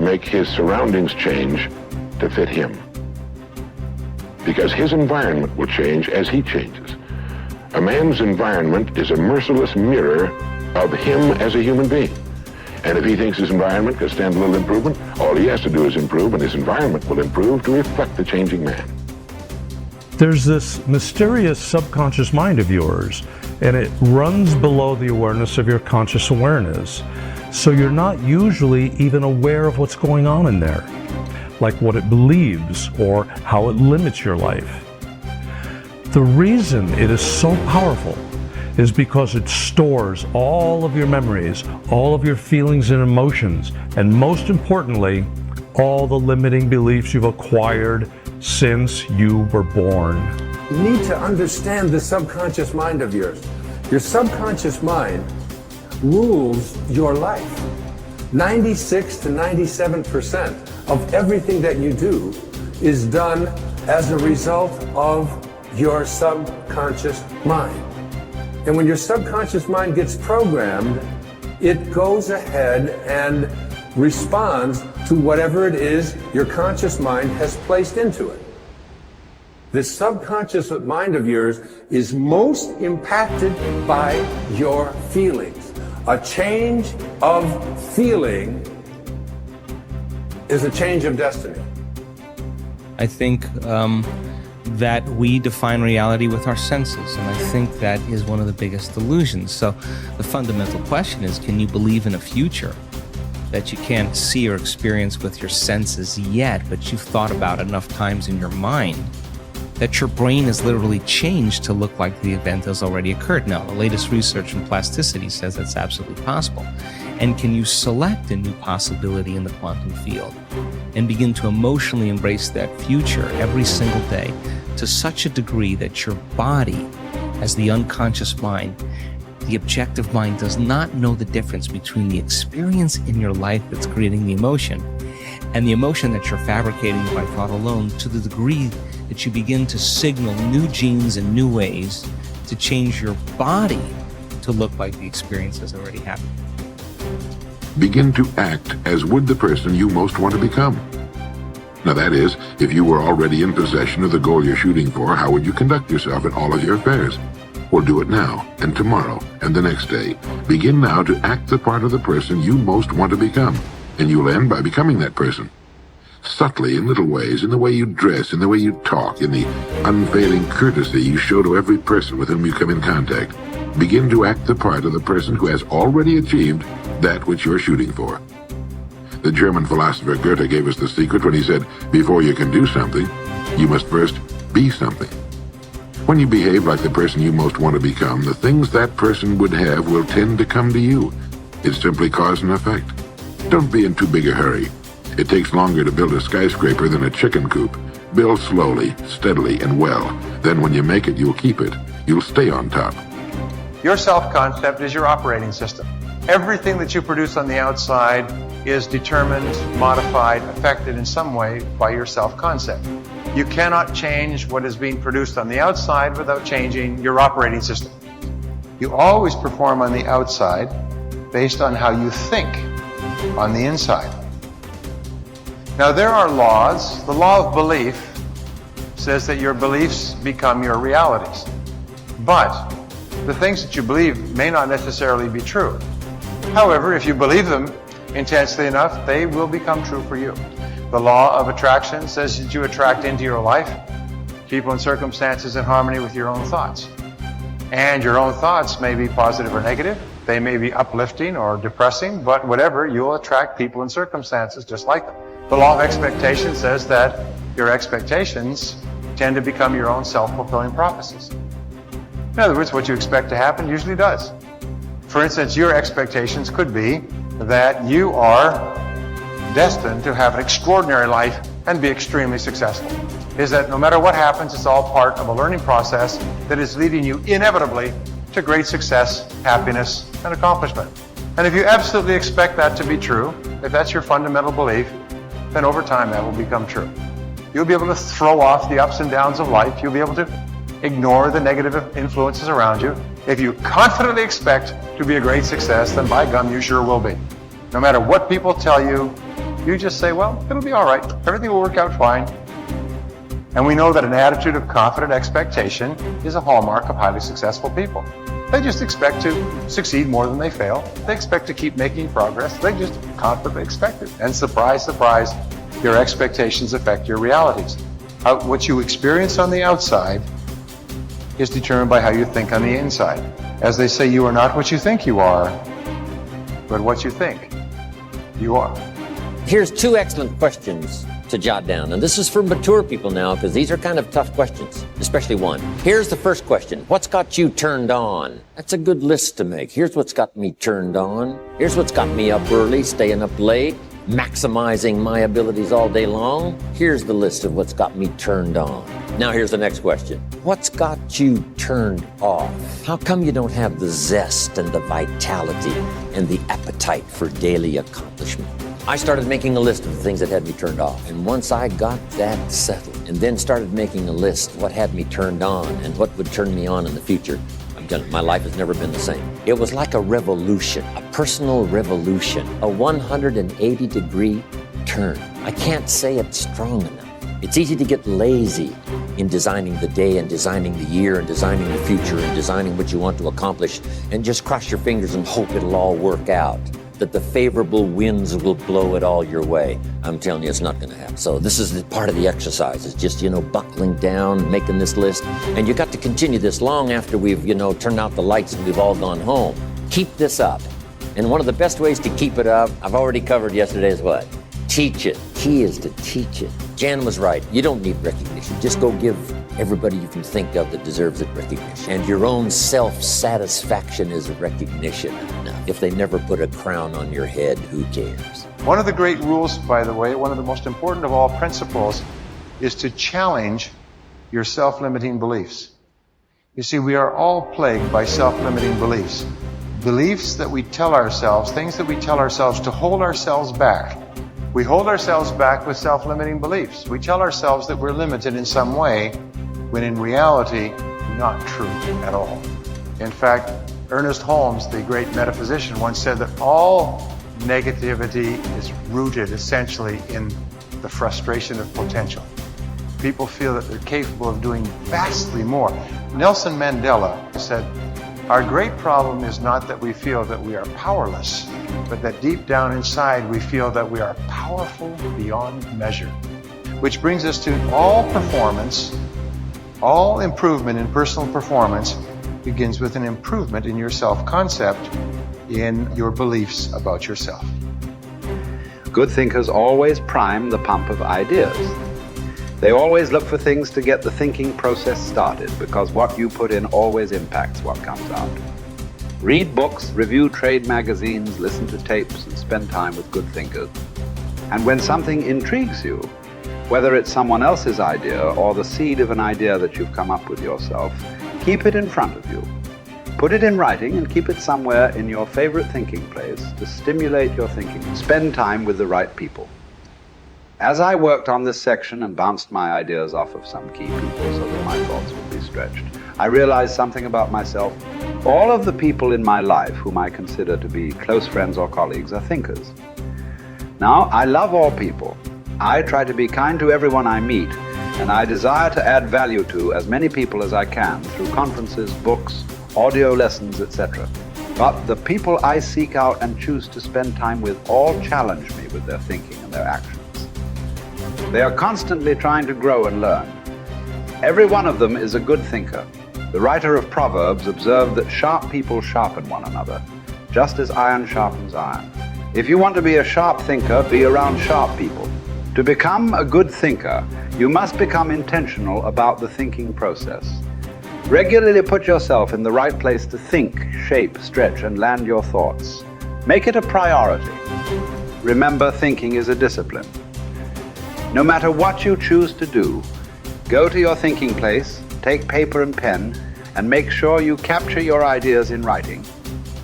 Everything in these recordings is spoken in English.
make his surroundings change to fit him. Because his environment will change as he changes. A man's environment is a merciless mirror of him as a human being. And if he thinks his environment can stand a little improvement, all he has to do is improve, and his environment will improve to reflect the changing man. There's this mysterious subconscious mind of yours, and it runs below the awareness of your conscious awareness. So you're not usually even aware of what's going on in there, like what it believes or how it limits your life. The reason it is so powerful is because it stores all of your memories, all of your feelings and emotions, and most importantly, all the limiting beliefs you've acquired since you were born. You need to understand the subconscious mind of yours. Your subconscious mind rules your life. 96 to 97% of everything that you do is done as a result of your subconscious mind. And when your subconscious mind gets programmed, it goes ahead and responds to whatever it is your conscious mind has placed into it. This subconscious mind of yours is most impacted by your feelings. A change of feeling is a change of destiny. I think that we define reality with our senses, and I think that is one of the biggest illusions. So the fundamental question is, can you believe in a future that you can't see or experience with your senses yet, but you've thought about enough times in your mind that your brain has literally changed to look like the event has already occurred? Now, the latest research in plasticity says that's absolutely possible. And can you select a new possibility in the quantum field and begin to emotionally embrace that future every single day to such a degree that your body, as the unconscious mind, the objective mind, does not know the difference between the experience in your life that's creating the emotion and the emotion that you're fabricating by thought alone, to the degree that you begin to signal new genes and new ways to change your body to look like the experience has already happened. Begin to act as would the person you most want to become. Now that is, if you were already in possession of the goal you're shooting for, how would you conduct yourself in all of your affairs? Well, do it now, and tomorrow, and the next day. Begin now to act the part of the person you most want to become, and you'll end by becoming that person. Subtly, in little ways, in the way you dress, in the way you talk, in the unfailing courtesy you show to every person with whom you come in contact. Begin to act the part of the person who has already achieved that which you're shooting for. The German philosopher Goethe gave us the secret when he said, before you can do something, you must first be something. When you behave like the person you most want to become, the things that person would have will tend to come to you. It's simply cause and effect. Don't be in too big a hurry. It takes longer to build a skyscraper than a chicken coop. Build slowly, steadily, and well. Then when you make it, you'll keep it. You'll stay on top. Your self-concept is your operating system. Everything that you produce on the outside is determined, modified, affected in some way by your self-concept. You cannot change what is being produced on the outside without changing your operating system. You always perform on the outside based on how you think on the inside. Now there are laws. The law of belief says that your beliefs become your realities. But the things that you believe may not necessarily be true. However, if you believe them intensely enough, they will become true for you. The law of attraction says that you attract into your life people and circumstances in harmony with your own thoughts. And your own thoughts may be positive or negative. They may be uplifting or depressing, but whatever, you'll attract people and circumstances just like them. The law of expectation says that your expectations tend to become your own self-fulfilling prophecies. In other words, what you expect to happen usually does. For instance, your expectations could be that you are destined to have an extraordinary life and be extremely successful. Is that no matter what happens, it's all part of a learning process that is leading you inevitably to great success, happiness, and accomplishment. And if you absolutely expect that to be true, if that's your fundamental belief, then over time that will become true. You'll be able to throw off the ups and downs of life. You'll be able to ignore the negative influences around you. If you confidently expect to be a great success, then by gum, you sure will be. No matter what people tell you, You just say, well, it'll be all right. Everything will work out fine. And we know that an attitude of confident expectation is a hallmark of highly successful people. They just expect to succeed more than they fail. They expect to keep making progress. They just confidently expect it. And surprise, surprise, your expectations affect your realities. What you experience on the outside is determined by how you think on the inside. As they say, you are not what you think you are, but what you think you are. Here's 2 excellent questions to jot down. And this is for mature people now, because these are kind of tough questions, especially one. Here's the first question. What's got you turned on? That's a good list to make. Here's what's got me turned on. Here's what's got me up early, staying up late, maximizing my abilities all day long. Here's the list of what's got me turned on. Now here's the next question. What's got you turned off? How come you don't have the zest and the vitality and the appetite for daily accomplishment? I started making a list of the things that had me turned off. And once I got that settled and then started making a list of what had me turned on and what would turn me on in the future, my life has never been the same. It was like a revolution, a personal revolution, a 180-degree turn. I can't say it's strong enough. It's easy to get lazy in designing the day and designing the year and designing the future and designing what you want to accomplish and just cross your fingers and hope it'll all work out, that the favorable winds will blow it all your way. I'm telling you, it's not going to happen. So this is part of the exercise. It's just, buckling down, making this list. And you got to continue this long after we've, turned out the lights and we've all gone home. Keep this up. And one of the best ways to keep it up, I've already covered yesterday, is what? Teach it. Key is to teach it. Jan was right. You don't need recognition. Just go give everybody you can think of that deserves it recognition. And your own self-satisfaction is recognition. Now, if they never put a crown on your head, who cares? One of the great rules, by the way, one of the most important of all principles, is to challenge your self-limiting beliefs. You see, we are all plagued by self-limiting beliefs. Beliefs that we tell ourselves, things that we tell ourselves to hold ourselves back. We hold ourselves back with self-limiting beliefs. We tell ourselves that we're limited in some way, when in reality, not true at all. In fact, Ernest Holmes, the great metaphysician, once said that all negativity is rooted essentially in the frustration of potential. People feel that they're capable of doing vastly more. Nelson Mandela said, "Our great problem is not that we feel that we are powerless, but that deep down inside we feel that we are powerful beyond measure." Which brings us to all performance, all improvement in personal performance begins with an improvement in your self-concept, in your beliefs about yourself. Good thinkers always prime the pump of ideas. They always look for things to get the thinking process started, because what you put in always impacts what comes out. Read books, review trade magazines, listen to tapes, and spend time with good thinkers. And when something intrigues you, whether it's someone else's idea or the seed of an idea that you've come up with yourself, keep it in front of you. Put it in writing and keep it somewhere in your favorite thinking place to stimulate your thinking. Spend time with the right people. As I worked on this section and bounced my ideas off of some key people so that my thoughts would be stretched, I realized something about myself. All of the people in my life whom I consider to be close friends or colleagues are thinkers. Now, I love all people. I try to be kind to everyone I meet, and I desire to add value to as many people as I can through conferences, books, audio lessons, etc. But the people I seek out and choose to spend time with all challenge me with their thinking and their actions. They are constantly trying to grow and learn. Every one of them is a good thinker. The writer of Proverbs observed that sharp people sharpen one another, just as iron sharpens iron. If you want to be a sharp thinker, be around sharp people. To become a good thinker, you must become intentional about the thinking process. Regularly put yourself in the right place to think, shape, stretch, and land your thoughts. Make it a priority. Remember, thinking is a discipline. No matter what you choose to do, go to your thinking place, take paper and pen, and make sure you capture your ideas in writing.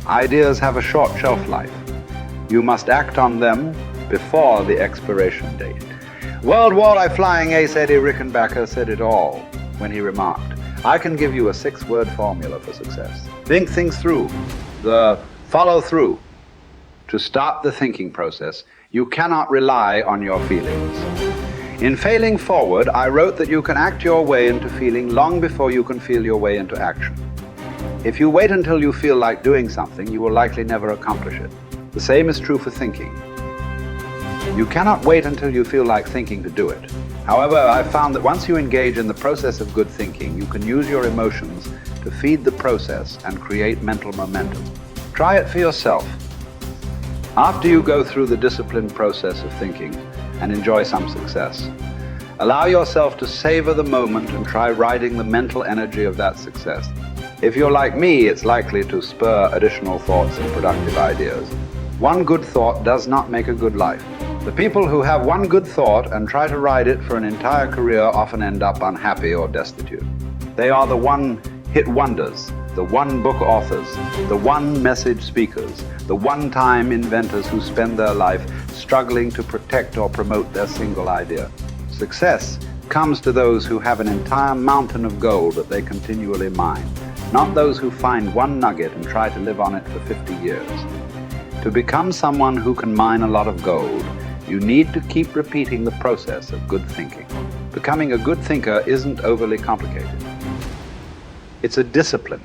Ideas have a short shelf life. You must act on them before the expiration date. World Walleye Flying Ace Eddie Rickenbacker said it all when he remarked, "I can give you a 6-word formula for success. Think things through, the follow through. To start the thinking process, You cannot rely on your feelings. In Failing Forward, I wrote that you can act your way into feeling long before you can feel your way into action. If you wait until you feel like doing something, you will likely never accomplish it. The same is true for thinking. You cannot wait until you feel like thinking to do it. However, I've found that once you engage in the process of good thinking, you can use your emotions to feed the process and create mental momentum. Try it for yourself. After you go through the disciplined process of thinking and enjoy some success, allow yourself to savor the moment and try riding the mental energy of that success. If you're like me, it's likely to spur additional thoughts and productive ideas. One good thought does not make a good life. The people who have one good thought and try to ride it for an entire career often end up unhappy or destitute. They are the one-hit wonders, the one-book authors, the one-message speakers, the one-time inventors who spend their life struggling to protect or promote their single idea. Success comes to those who have an entire mountain of gold that they continually mine, not those who find one nugget and try to live on it for 50 years. To become someone who can mine a lot of gold, you need to keep repeating the process of good thinking. Becoming a good thinker isn't overly complicated. It's a discipline.